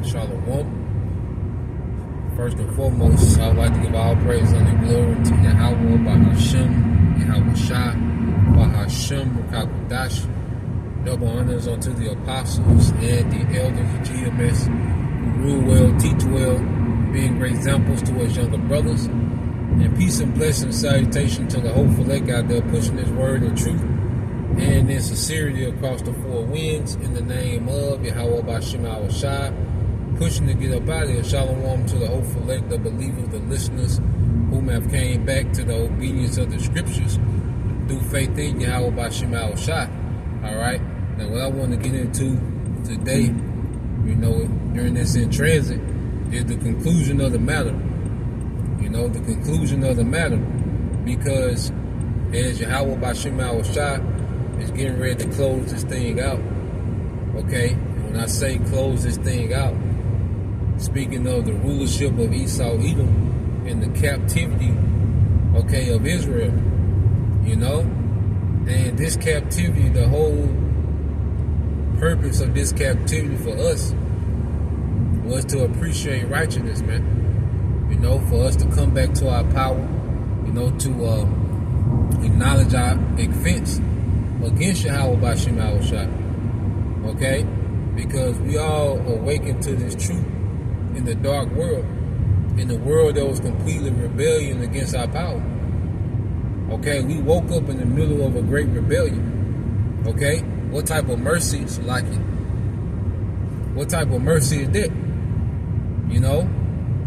Shalom. First and foremost, I would like to give all praise and glory to Yahweh, Bahashem, Yahweh Shah, Bahashem, Rukakudash. Double honors unto the apostles and the elders of GMS who rule well, teach well, being great examples to us younger brothers. And peace and blessing and salutation to the hopeful elect out there pushing this word of truth and in sincerity across the four winds in the name of Yahweh Bahashem, Yahweh Shah. Pushing to get up out of here. Shalom to the hopeful elect, the believers, the listeners whom have came back to the obedience of the scriptures through faith in Yahweh Bahashem Yahweh Shah. Alright? Now what I want to get into today, during this in transit, is the conclusion of the matter. The conclusion of the matter. Because as Yahweh Bahashem Yahweh Shah is getting ready to close this thing out. Okay? And when I say close this thing out, speaking of the rulership of Esau, Edom, and the captivity, of Israel, and this captivity, the whole purpose of this captivity for us was to appreciate righteousness, man. For us to come back to our power, to acknowledge our offense against Yahweh Bahashem Yahweh Shah, okay? Because we all awakened to this truth in the dark world, in the world that was completely rebellion against our power. Okay, we woke up in the middle of a great rebellion. Okay, what type of mercy is like it? What type of mercy is that?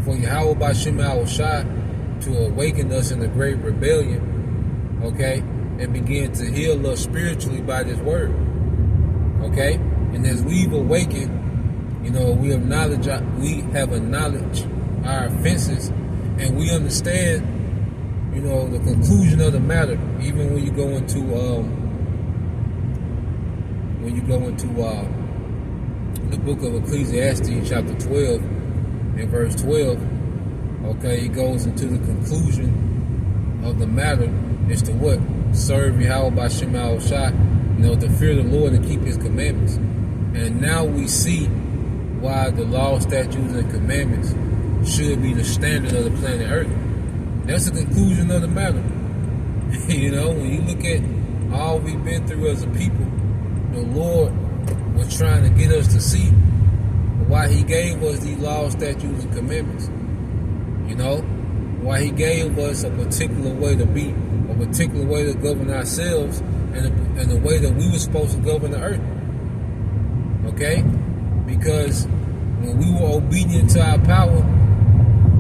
For Yahweh Bahashem Yahweh Shah to awaken us in the great rebellion, okay, and begin to heal us spiritually by this word. Okay, and as we've awakened, we have acknowledged our offenses, and we understand, the conclusion of the matter. Even when you go into the book of Ecclesiastes, chapter 12, and verse 12, okay, it goes into the conclusion of the matter is to what? Serve Yahweh Bahashem Yahweh Shah, to fear the Lord and keep His commandments. And now we see why the law, statutes, and commandments should be the standard of the planet Earth. That's the conclusion of the matter. When you look at all we've been through as a people, the Lord was trying to get us to see why He gave us these laws, statutes, and commandments. Why He gave us a particular way to be, a particular way to govern ourselves, and the way that we were supposed to govern the earth. Okay? Because when we were obedient to our power,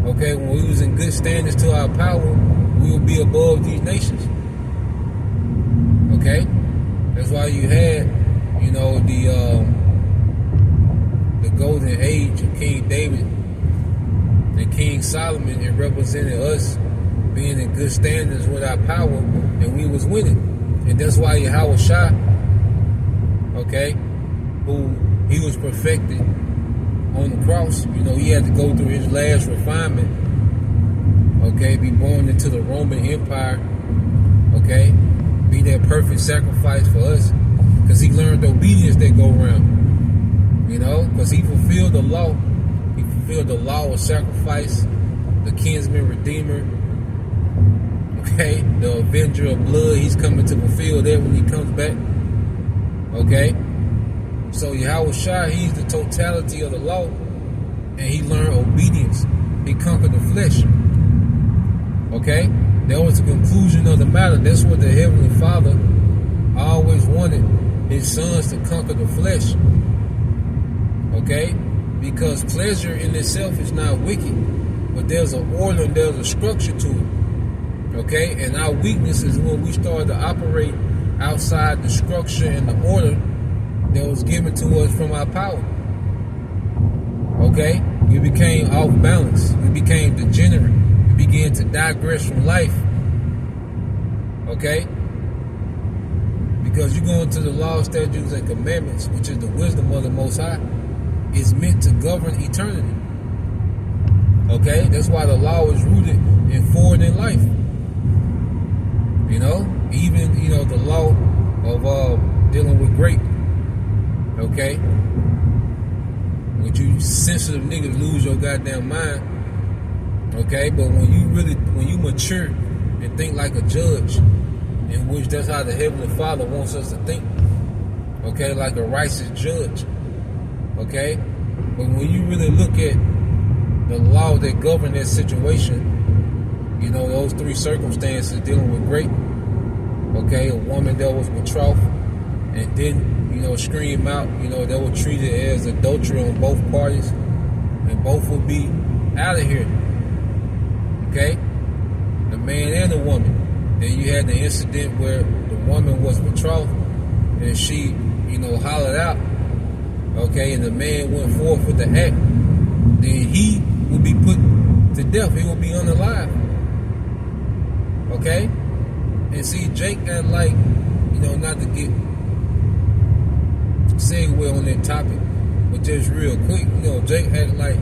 when we was in good standards to our power, we would be above these nations. Okay? That's why you had, the golden age of King David and King Solomon. It represented us being in good standards with our power, and we was winning. And that's why Yahweh Shah, who He was perfected on the cross. He had to go through His last refinement. Be born into the Roman Empire. Be that perfect sacrifice for us. Because He learned obedience that go around. Because He fulfilled the law. He fulfilled the law of sacrifice, the kinsman redeemer. The avenger of blood. He's coming to fulfill that when He comes back. So Yahweh Shah, He's the totality of the law, and He learned obedience. He conquered the flesh. That was the conclusion of the matter. That's what the Heavenly Father always wanted His sons to conquer the flesh. Because pleasure in itself is not wicked, but there's an order and there's a structure to it. And our weakness is when we start to operate outside the structure and the order that was given to us from our power. We became off balance. We became degenerate. We began to digress from life. Because you go into the law, statutes, and commandments, which is the wisdom of the Most High, is meant to govern eternity. That's why the law is rooted in forward in life. Even the law of dealing with grape, But you sensitive niggas lose your goddamn mind. Okay, but when you mature and think like a judge, in which that's how the Heavenly Father wants us to think. Okay, like a righteous judge. Okay, but when you really look at the law that govern that situation, you know, those three circumstances dealing with rape. Okay, a woman that was betrothed and didn't, you know, scream out, you know, they were treated as adultery on both parties, and both would be out of here. Okay, the man and the woman. Then you had the incident where the woman was betrothed and she, you know, hollered out. Okay, and the man went forth with the act. Then he would be put to death. He would be unalive. Okay, and see, Jake got like, you know, not to get segue on that topic, but just real quick, you know, Jake acted like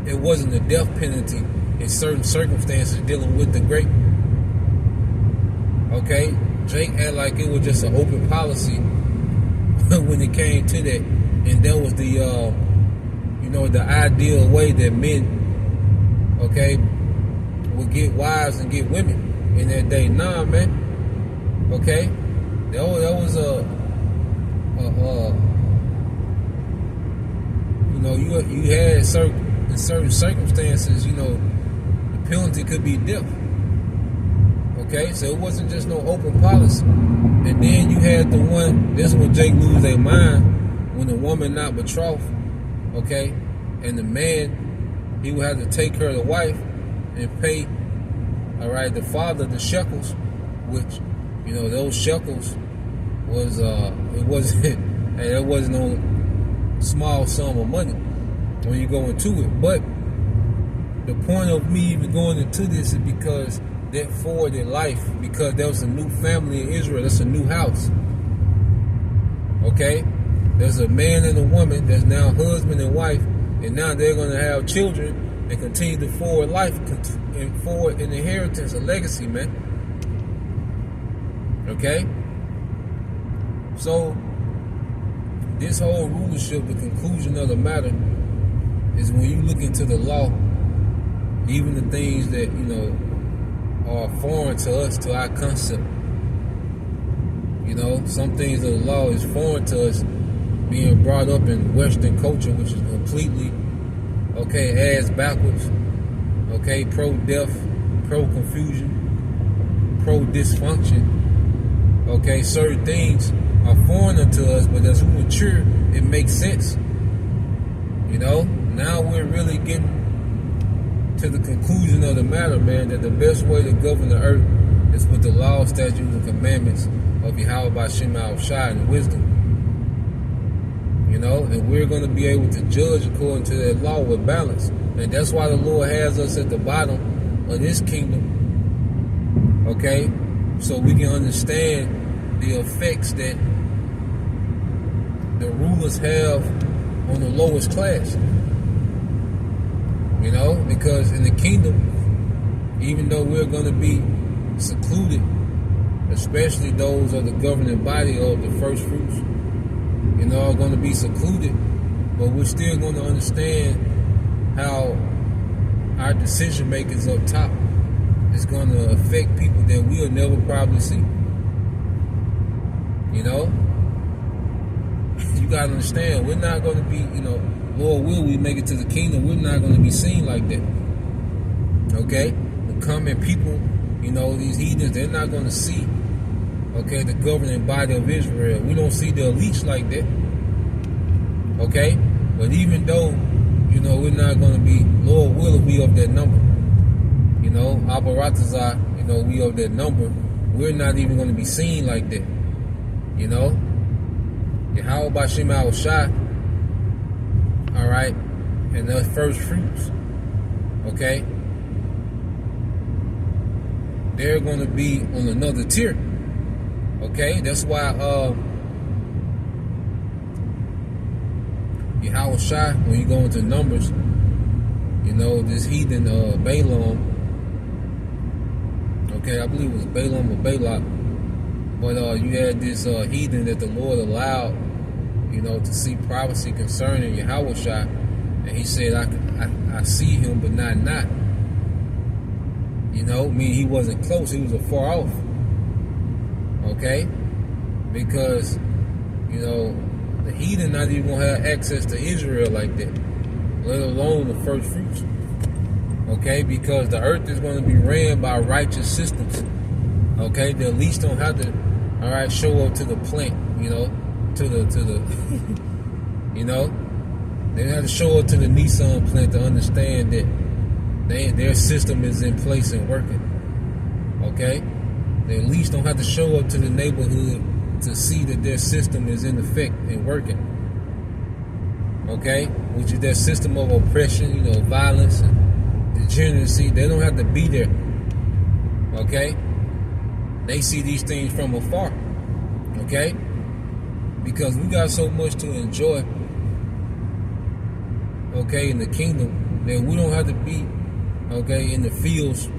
it wasn't a death penalty in certain circumstances dealing with the grape. Okay, Jake acted like it was just an open policy when it came to that, and that was the, you know, the ideal way that men, okay, would get wives and get women in that day. Nah, man. Okay, that was you know, you had in certain circumstances, you know, the penalty could be death. Okay, so it wasn't just no open policy. And then you had the one, this is when Jake lose their mind, when the woman not betrothed, okay, and the man, he would have to take her, the wife, and pay, all right, the father the shekels, which, you know, those shekels was, it wasn't no small sum of money when you go into it. But the point of me even going into this is because that forwarded life, because there was a new family in Israel. That's a new house. Okay? There's a man and a woman that's now husband and wife, and now they're going to have children and continue to forward life and forward an inheritance, a legacy, man. Okay? So, this whole rulership, the conclusion of the matter, is when you look into the law, even the things that, you know, are foreign to us, to our concept. You know, some things of the law is foreign to us, being brought up in Western culture, which is completely, okay, ass backwards, okay, pro-death, pro-confusion, pro-dysfunction. Okay, certain things are foreign to us, but as we mature, it makes sense. You know, now we're really getting to the conclusion of the matter, man, that the best way to govern the earth is with the law, statutes, and commandments of Yahweh B'Shem Yahushua and wisdom. You know, and we're going to be able to judge according to that law with balance. And that's why the Lord has us at the bottom of this kingdom. Okay? So we can understand the effects that the rulers have on the lowest class. You know, because in the kingdom, even though we're going to be secluded, especially those of the governing body of the first fruits, you know, are going to be secluded, but we're still going to understand how our decision makers up top is going to affect people that we'll never probably see. You know, you got to understand, we're not going to be, you know, Lord will we make it to the kingdom, we're not going to be seen like that. Okay? The common people, you know, these heathens, they're not going to see, okay, the governing body of Israel. We don't see the elites like that. Okay? But even though, you know, we're not going to be, Lord will we of that number. You know, Abaratazah, you know, we of that number, we're not even going to be seen like that. You know? Yahweh B'Shem Yahushua, all right, and the first fruits, okay, they're going to be on another tier. Okay, that's why Yahushua, when you go into Numbers, you know, this heathen Balaam, okay, I believe it was Balaam or Balak, but you had this heathen that the Lord allowed, to see prophecy concerning Yahushua, and he said, I see him, but not. He wasn't close, he was afar off. Okay? Because, the heathen not even going to have access to Israel like that, let alone the first fruits. Okay? Because the earth is going to be ran by righteous systems. Okay? They at least don't have to, show up to the plant, to the they don't have to show up to the Nissan plant to understand that their system is in place and working. Okay? They at least don't have to show up to the neighborhood to see that their system is in effect and working. Okay? Which is their system of oppression, violence and degeneracy. They don't have to be there. Okay? They see these things from afar. Okay? Because we got so much to enjoy, okay, in the kingdom, that we don't have to be, okay, in the fields,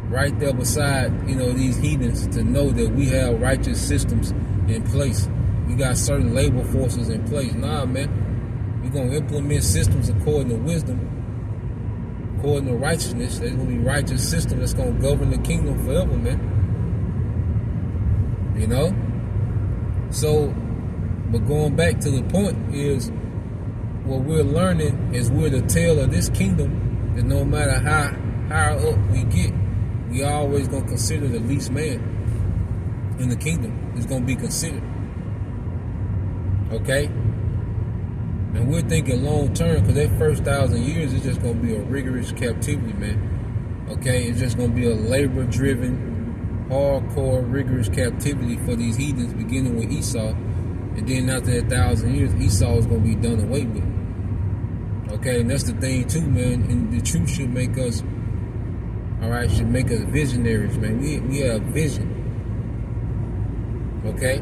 right there beside, these heathens to know that we have righteous systems in place. We got certain labor forces in place. Nah, man. We're going to implement systems according to wisdom, according to righteousness. There's going to be righteous system that's going to govern the kingdom forever, man. So, but going back to the point is, what we're learning is we're the tail of this kingdom, that no matter how higher up we get, we always going to consider the least man in the kingdom is going to be considered. Okay? And we're thinking long term, because that first 1,000 years is just going to be a rigorous captivity, man. Okay? It's just going to be a labor-driven, hardcore, rigorous captivity for these heathens, beginning with Esau. And then after that 1,000 years, Esau is going to be done away with. Okay? And that's the thing, too, man. And the truth should make us, should make us visionaries, man. We have vision. Okay?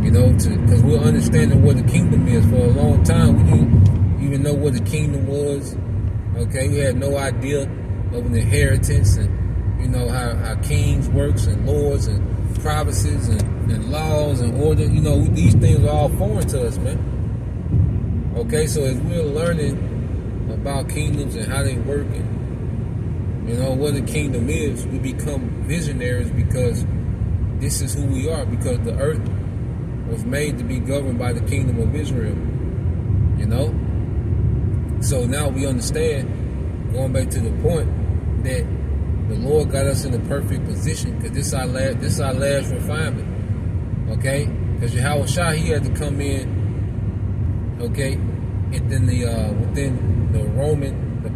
Because we're understanding what the kingdom is. For a long time, we didn't even know what the kingdom was. Okay? We had no idea of an inheritance and, how kings works and lords and provinces and laws and order. These things are all foreign to us, man. Okay? So as we're learning about kingdoms and how they work and, what the kingdom is, we become visionaries because this is who we are, because the earth was made to be governed by the kingdom of Israel. So now we understand, going back to the point, that the Lord got us in the perfect position, because this is our last refinement. Okay? Because Yahushua, he had to come in, okay, within the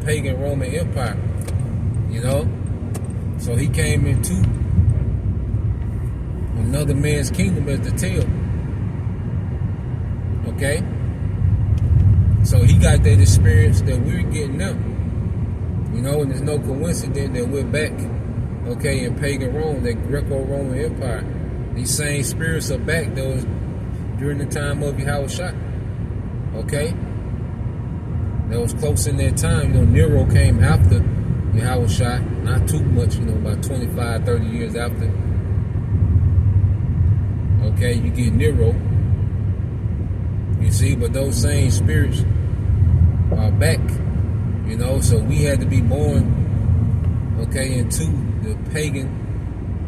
pagan Roman Empire. So he came into another man's kingdom as the tail. Okay? So he got that experience that we're getting now. And there's no coincidence that we're back, okay, in pagan Rome, that Greco-Roman Empire. These same spirits are back that was during the time of Yahushua. Okay? That was close in that time. Nero came after Yahushua, not too much, about 25, 30 years after. Okay, you get Nero. You see, but those same spirits are back. So we had to be born, okay, into the pagan,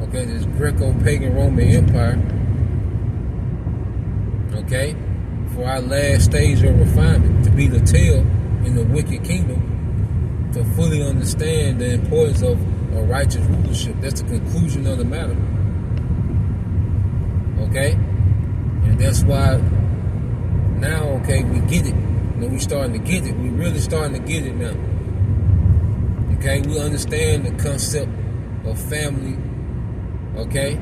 okay, this Greco-pagan Roman Empire, okay, for our last stage of refinement, to be the tail in the wicked kingdom, to fully understand the importance of a righteous rulership. That's the conclusion of the matter. Okay? And that's why now, okay, we get it. We're starting to get it. We're really starting to get it now. Okay? We understand the concept of family. Okay?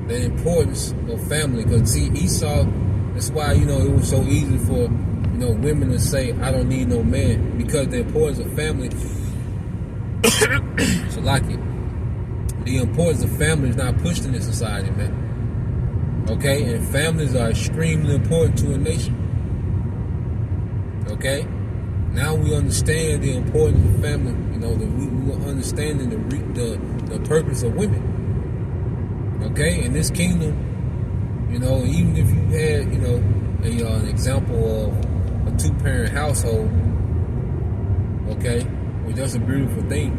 The importance of family. Because, see, Esau, that's why, it was so easy for, women to say, I don't need no man. Because the importance of family, so like it. The importance of family is not pushed in this society, man. Okay? And families are extremely important to a nation. Okay? Now we understand the importance of family. We are understanding the purpose of women. Okay, in this kingdom, even if you had, an example of a two-parent household, okay, well, that's a beautiful thing.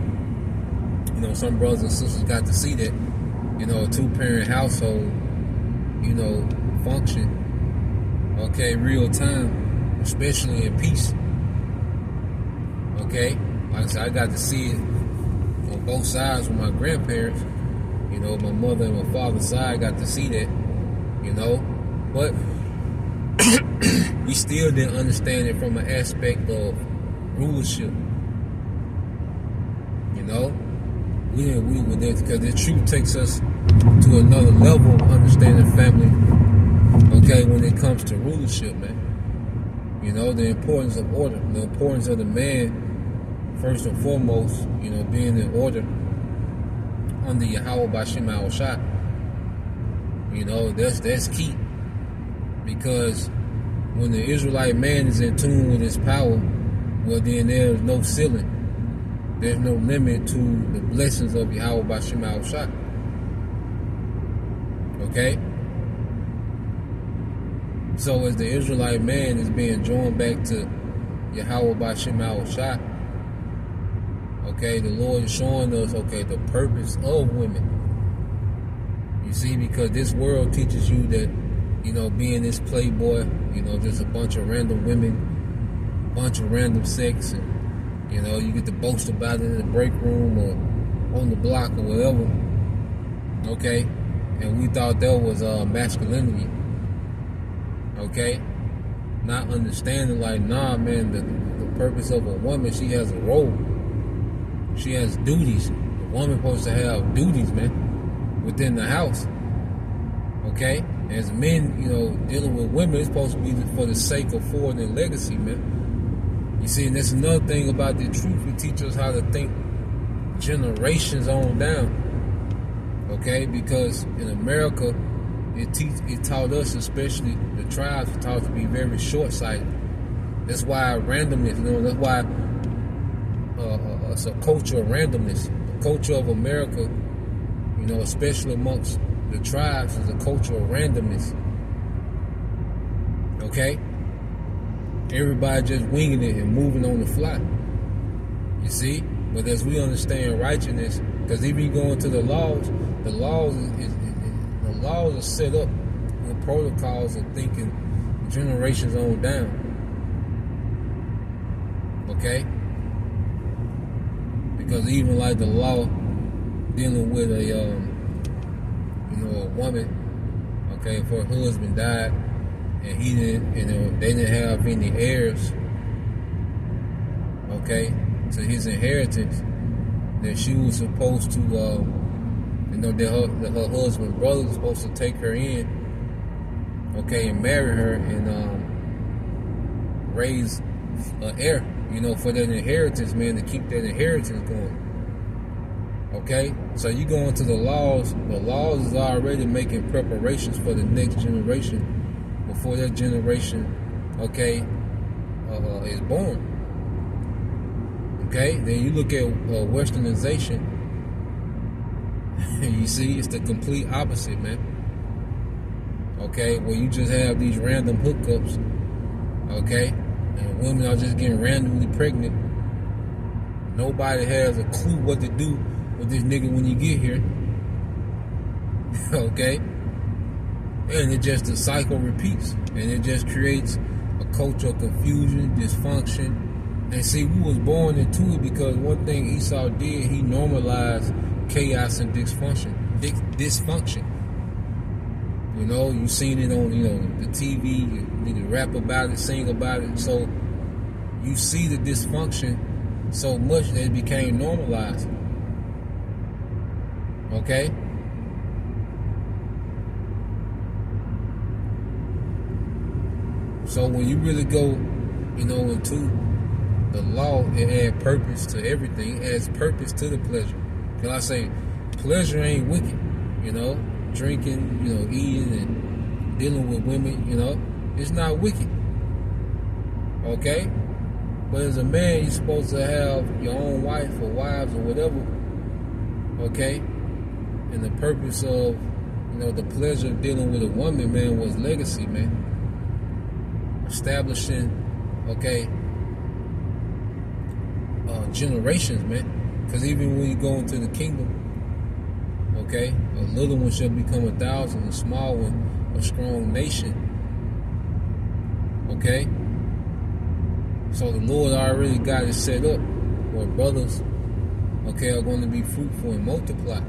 Some brothers and sisters got to see that, a two-parent household, function, okay, real time, especially in peace. Okay, like I said, I got to see it on both sides with my grandparents. My mother and my father's side got to see that, but we still didn't understand it from an aspect of rulership. We because the truth takes us to another level of understanding family. Okay, when it comes to rulership, man. The importance of order, the importance of the man, first and foremost, being in order under Yahweh Bashim Al-Shah. That's key. Because when the Israelite man is in tune with his power, well, then there's no ceiling. There's no limit to the blessings of Yahweh Bashim Al-Shah. Okay? So as the Israelite man is being drawn back to Yahweh Bashim Al-Shah, okay, the Lord is showing us, okay, the purpose of women. You see, because this world teaches you that, being this playboy, just a bunch of random women, bunch of random sex, and, you get to boast about it in the break room or on the block or whatever. Okay? And we thought that was masculinity. Okay? Not understanding, like, nah, man, the purpose of a woman, she has a role. She has duties. A woman supposed to have duties, man, within the house. Okay? As men, dealing with women, it's supposed to be for the sake of forwarding legacy, man. You see, and that's another thing about the truth. It teaches us how to think generations on down. Okay? Because in America, it taught us, especially the tribes, it taught us to be very short-sighted. That's why randomness, that's why it's a culture of randomness. The culture of America, especially amongst the tribes, is a culture of randomness. Okay? Everybody just winging it and moving on the fly. You see? But as we understand righteousness, because even you go into the laws are set up with protocols of thinking generations on down. Okay? Because even like the law dealing with a woman, okay, if her husband died and they didn't have any heirs, okay, to his inheritance, then she was supposed to, that her husband's brother was supposed to take her in, okay, and marry her and raise an heir, for that inheritance, man, to keep that inheritance going. Okay? So you go into the laws is already making preparations for the next generation before that generation, okay, is born. Okay? Then you look at westernization, and you see it's the complete opposite, man. Okay? Where you just have these random hookups, okay? And women are just getting randomly pregnant. Nobody has a clue what to do with this nigga when you get here. Okay? And the cycle repeats. And it just creates a culture of confusion, dysfunction. And see, we was born into it because one thing Esau did, he normalized chaos and dysfunction. You seen it on, the TV, you need to rap about it, sing about it. So you see the dysfunction so much that it became normalized. Okay? So when you really go, into the law, it adds purpose to everything. It adds purpose to the pleasure. Because I say, pleasure ain't wicked, drinking, eating and dealing with women, it's not wicked. Okay? But as a man, you're supposed to have your own wife or wives or whatever, okay? And the purpose of You know, the pleasure of dealing with a woman, man, was legacy, man. Establishing, okay, generations, man. Because even when you go into the kingdom, okay, a little one shall become 1,000, a small one, a strong nation. Okay? So the Lord already got it set up where brothers, okay, are going to be fruitful and multiply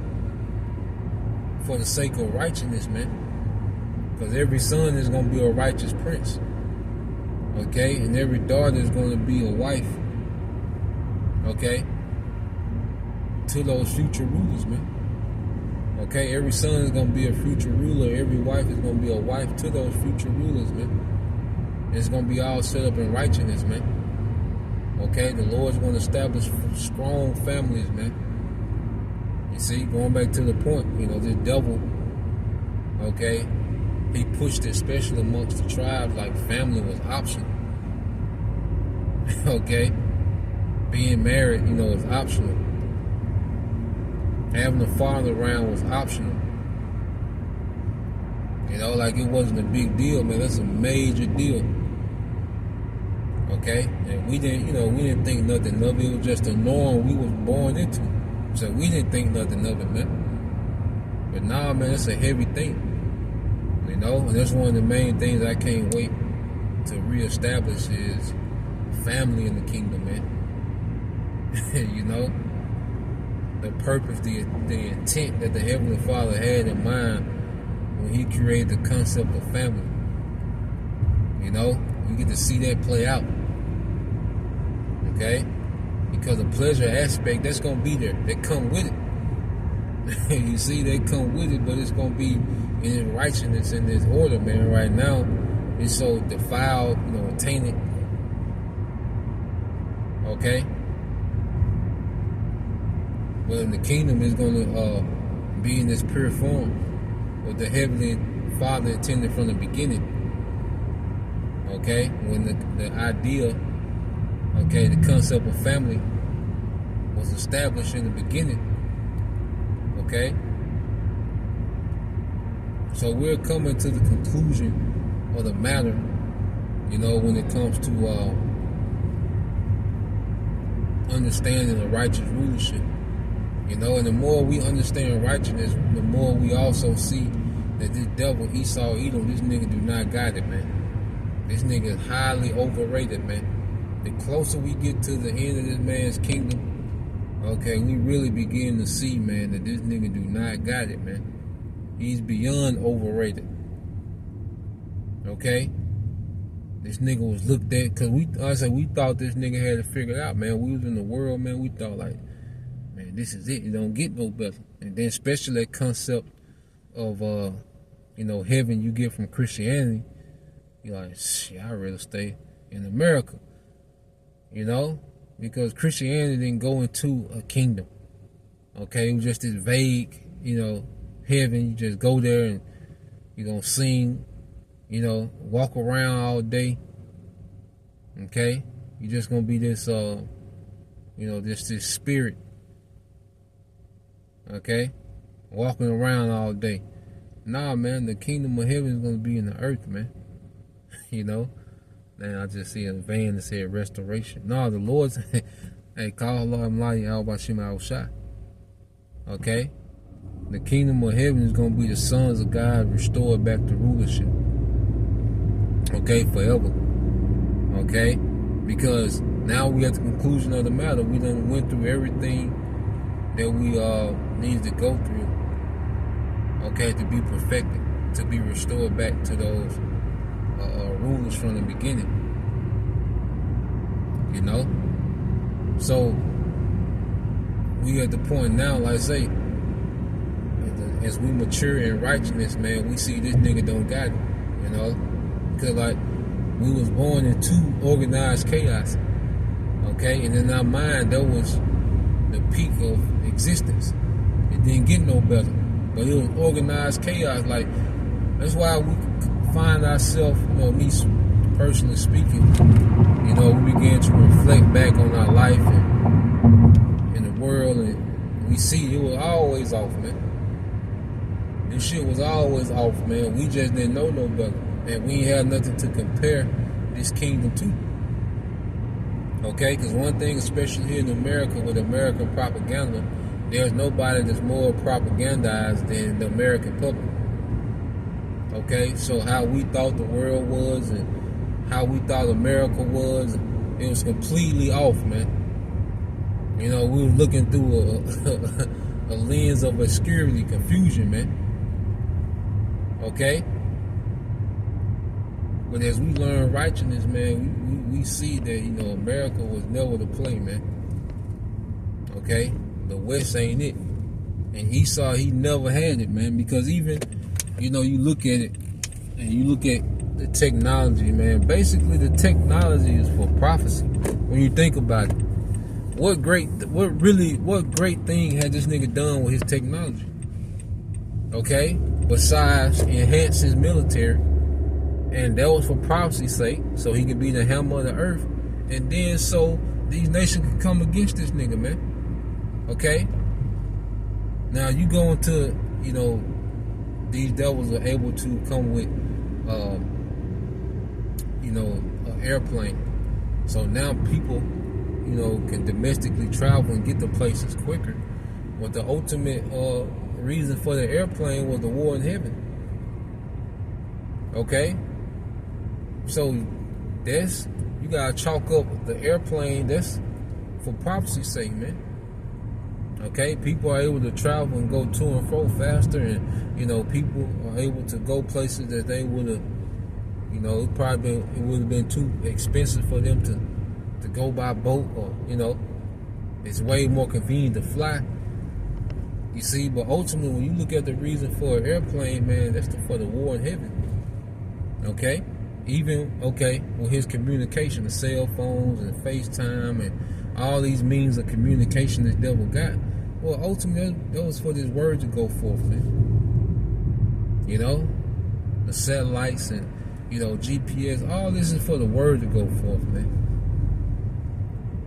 for the sake of righteousness, man. Because every son is going to be a righteous prince. Okay? And every daughter is going to be a wife. Okay? To those future rulers, man. Okay? Every son is going to be a future ruler. Every wife is going to be a wife to those future rulers, man. It's going to be all set up in righteousness, man. Okay? The Lord's going to establish strong families, man. You see, going back to the point, you know, this devil, okay, he pushed it, especially amongst the tribes, like family was optional. Okay? Being married, you know, is optional. Having a father around was optional. You know, like it wasn't a big deal, man. That's a major deal. Okay? And we didn't think nothing of it. It was just a norm we was born into. So we didn't think nothing of it, man. But nah, man, it's a heavy thing. You know, and that's one of the main things I can't wait to reestablish is family in the kingdom, man. You know, the purpose, the intent that the Heavenly Father had in mind when He created the concept of family. You know, you get to see that play out. Okay? Because the pleasure aspect, that's going to be there. They come with it. You see, they come with it, but it's going to be in its righteousness and its order, man. Right now, it's so defiled, you know, tainted. Okay? But in the kingdom, it's going to be in this pure form what the Heavenly Father intended from the beginning. Okay? When the idea, okay, the concept of family was established in the beginning. Okay? So we're coming to the conclusion of the matter, you know, when it comes to understanding the righteous rulership. You know, and the more we understand righteousness, the more we also see that this devil, Esau, Edom, this nigga do not got it, man. This nigga is highly overrated, man. The closer we get to the end of this man's kingdom, okay, we really begin to see, man, that this nigga do not got it, man. He's beyond overrated. Okay? This nigga was looked at, because we thought this nigga had it figured out, man. We was in the world, man. We thought, like, man, this is it. You don't get no better. And then especially that concept of, you know, heaven you get from Christianity, you're like, shit, I'd rather stay in America. You know? Because Christianity didn't go into a kingdom. Okay? It was just this vague, you know, heaven. You just go there and you're going to sing, you know, walk around all day. Okay? You're just going to be this, you know, this spirit. Okay? Walking around all day. Nah, man, the kingdom of heaven is going to be in the earth, man. You know? Now I just see a van that said restoration. No, the Lord said, hey, call Allah Almighty Al Bashim Al Shah. Okay? The kingdom of heaven is going to be the sons of God restored back to rulership. Okay? Forever. Okay? Because now we at the conclusion of the matter. We done went through everything that we need to go through. Okay? To be perfected. To be restored back to those rulers from the beginning. You know? So, we at the point now, like I say, as we mature in righteousness, man, we see this nigga don't got it. You know? Because, like, we was born into organized chaos. Okay? And in our mind, that was the peak of existence. It didn't get no better. But it was organized chaos. Like, that's why we find ourselves, you know, me personally speaking, you know, we began to reflect back on our life and in the world, and we see it was always off, man. This shit was always off, man. We just didn't know no better. And we ain't had nothing to compare this kingdom to. Okay? Because one thing, especially here in America with American propaganda, there's nobody that's more propagandized than the American public. Okay? So how we thought the world was and how we thought America was, it was completely off, man. You know, we were looking through a lens of obscurity, confusion, man. Okay? But as we learn righteousness, man, we see that, you know, America was never to play, man. Okay? The West ain't it. And Esau, he never had it, man. Because even, you know, you look at it, and you look at the technology, man. Basically, the technology is for prophecy. When you think about it. What great thing had this nigga done with his technology? Okay? Besides enhance his military. And that was for prophecy's sake, so he could be the hammer of the earth. And then so these nations could come against this nigga, man. Okay? Now you go into, you know, these devils are able to come with, you know, an airplane. So now people, you know, can domestically travel and get to places quicker. But the ultimate reason for the airplane was the war in heaven. Okay? So that's, you gotta chalk up the airplane, that's for prophecy's sake, man. Okay? People are able to travel and go to and fro faster, and, you know, people are able to go places that they would have, you know, it would have been too expensive for them to go by boat, or, you know, it's way more convenient to fly. You see, but ultimately, when you look at the reason for an airplane, man, that's for the war in heaven. Okay? Even, okay, with his communication, the cell phones and FaceTime and all these means of communication this devil got, well, ultimately, that was for this word to go forth, man. You know? The satellites and, you know, GPS, all this is for the word to go forth, man.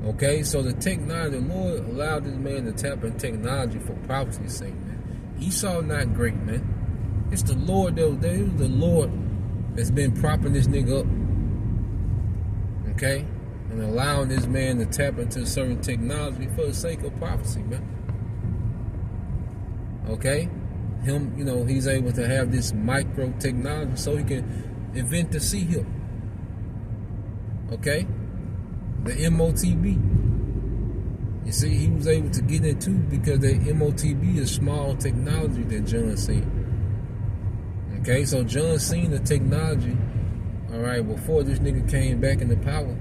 Okay, so the technology, the Lord allowed this man to tap in technology for prophecy's sake, man. Esau not great, man. It's the Lord it was the Lord that's been propping this nigga up. Okay? And allowing this man to tap into certain technology for the sake of prophecy, man. Okay? Him, you know, he's able to have this micro technology so he can invent the sea hip. Okay? The MOTB. You see, he was able to get into because the MOTB is small technology that John seen. Okay, so John seen the technology, all right, before this nigga came back into power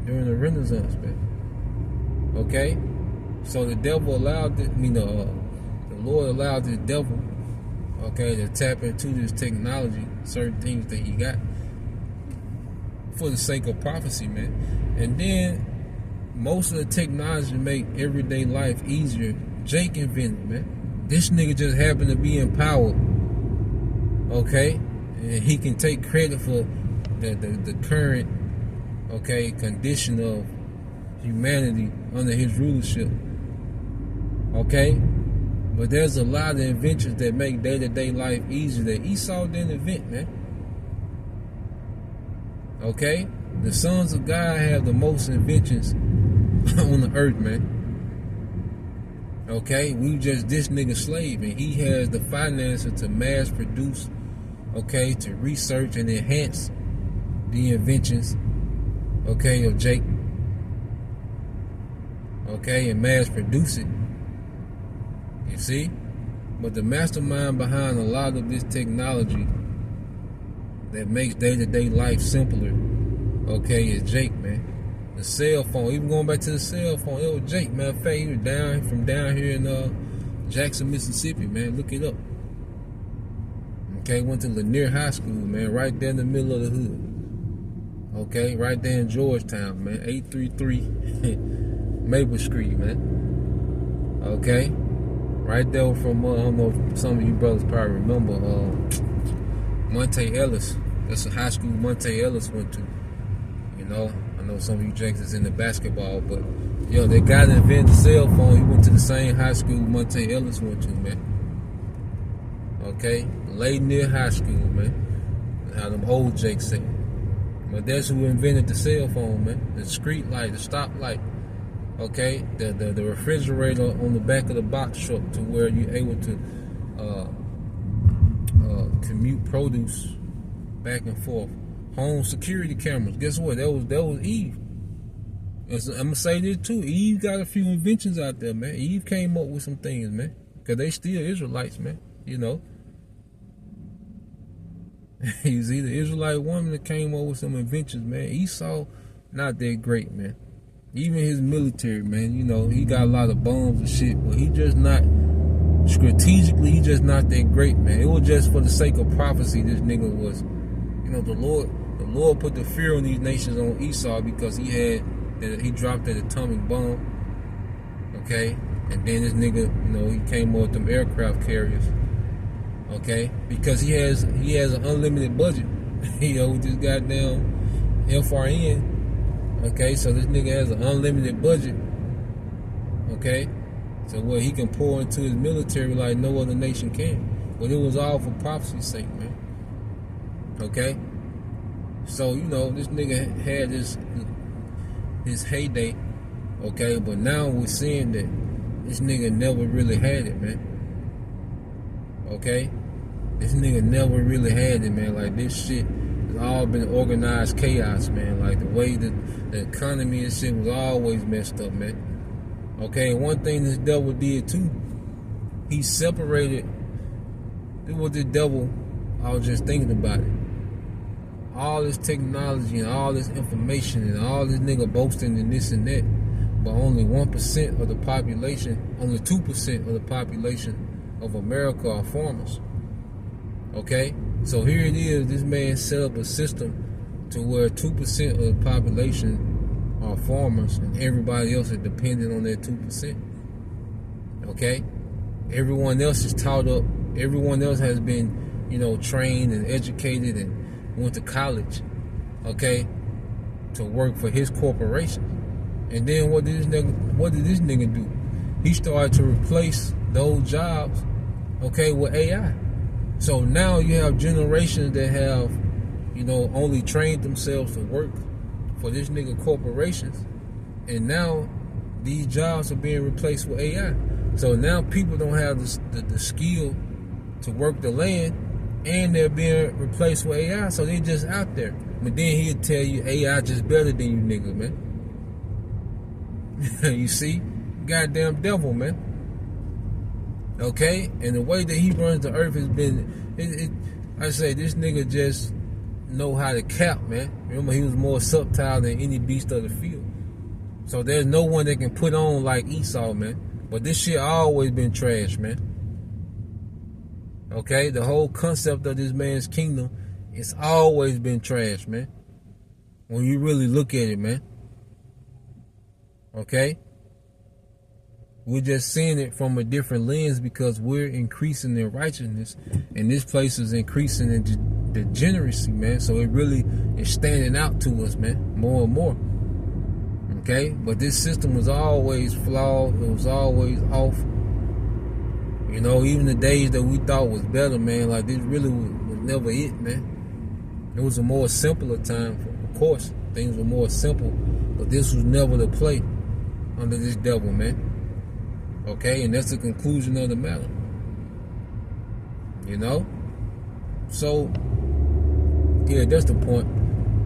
during the Renaissance, man. Okay, so the devil allowed it, the Lord allowed the devil, okay, to tap into this technology, certain things that he got for the sake of prophecy, man. And then most of the technology to make everyday life easier, Jake invented, man. This nigga just happened to be in power, okay, and he can take credit for the current, okay, condition of humanity under his rulership, okay. But there's a lot of inventions that make day-to-day life easier that Esau didn't invent, man. Okay? The sons of God have the most inventions on the earth, man. Okay? We just this nigga slave, and he has the finances to mass produce, okay, to research and enhance the inventions, okay, of Jake. Okay, and mass produce it. You see? But the mastermind behind a lot of this technology that makes day-to-day life simpler, okay, is Jake, man. The cell phone, even going back to the cell phone, it was Jake, man. In fact, he was down here in Jackson, Mississippi, man. Look it up. Okay, went to Lanier High School, man, right there in the middle of the hood. Okay, right there in Georgetown, man. 833 Maple Street, man. Okay. Right there from, I don't know if some of you brothers probably remember, Monte Ellis. That's a high school Monte Ellis went to. You know, I know some of you Jakes is in the basketball, but, yo, that guy that invented the cell phone, he went to the same high school Monte Ellis went to, man. Okay, Lanier High School, man. How them old Jakes say. But that's who invented the cell phone, man. The street light, the stop light. Okay, the refrigerator on the back of the box truck to where you're able to commute produce back and forth. Home security cameras. Guess what? That was Eve. I'm gonna say this too. Eve got a few inventions out there, man. Eve came up with some things, man. Cause they still Israelites, man. You know. He's either Israelite woman that came up with some inventions, man. Esau, not that great, man. Even his military, man, you know, he got a lot of bombs and shit, but he just not, strategically, he just not that great, man. It was just for the sake of prophecy, this nigga was, you know, the Lord put the fear on these nations on Esau because he dropped that atomic bomb, okay? And then this nigga, you know, he came up with them aircraft carriers, okay? Because he has an unlimited budget, you know, with this goddamn FRN. Okay, so this nigga has an unlimited budget. Okay, so what he can pour into his military like no other nation can. But it was all for prophecy's sake, man. Okay, so you know this nigga had his heyday. Okay, but now we're seeing that this nigga never really had it, man. Okay, this nigga never really had it, man. Like this shit. All been organized chaos, man. Like the way that the economy and shit was always messed up, man. Okay, one thing this devil did too, he separated. What the devil, I was just thinking about it. All this technology and all this information and all this nigga boasting and this and that, but only 1% of the population, only 2% of the population of America are farmers. Okay? So here it is, this man set up a system to where 2% of the population are farmers and everybody else is dependent on that 2%. Okay? Everyone else is taught up, everyone else has been, you know, trained and educated and went to college, okay, to work for his corporation. And then what did this nigga do? He started to replace those jobs, okay, with AI. So now you have generations that have, you know, only trained themselves to work for this nigga corporations. And now these jobs are being replaced with AI. So now people don't have the skill to work the land and they're being replaced with AI. So they just out there. But then he'll tell you AI just better than you niggas, man. You see? Goddamn devil, man. Okay, and the way that he runs the earth has been, I say this nigga just know how to cap, man. Remember, he was more subtle than any beast of the field. So there's no one that can put on like Esau, man. But this shit always been trash, man. Okay, the whole concept of this man's kingdom, it's always been trash, man. When you really look at it, man. Okay? We're just seeing it from a different lens because we're increasing in righteousness and this place is increasing in degeneracy, man. So it really is standing out to us, man, more and more. Okay? But this system was always flawed. It was always off. You know, even the days that we thought was better, man, like this really was never it, man. It was a more simpler time. Of course, things were more simple, but this was never the play under this devil, man. Okay, and that's the conclusion of the matter. You know? So, yeah, that's the point.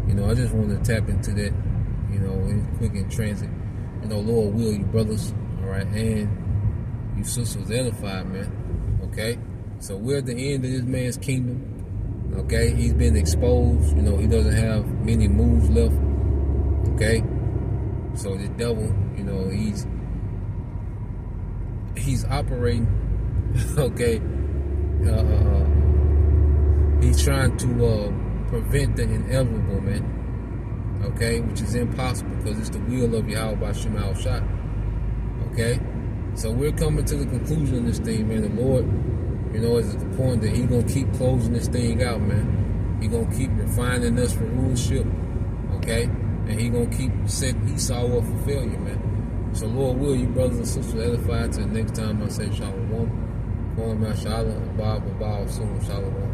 You know, I just want to tap into that, you know, quick in transit. You know, Lord will, you brothers, all right, and you sisters edified, man. Okay? So we're at the end of this man's kingdom. Okay? He's been exposed. You know, he doesn't have many moves left. Okay? So the devil, you know, he's operating, okay, he's trying to prevent the inevitable, man, okay, which is impossible because it's the will of Yahweh by Shema Shot, okay, so we're coming to the conclusion of this thing, man. The Lord, you know, is at the point that he's going to keep closing this thing out, man. He's going to keep refining us for rulership, okay, and he's going to keep setting Esau up for failure, man. So Lord will, you brothers and sisters edify till the next time I say shalom. Kwame Shalom, Bob, Shalom.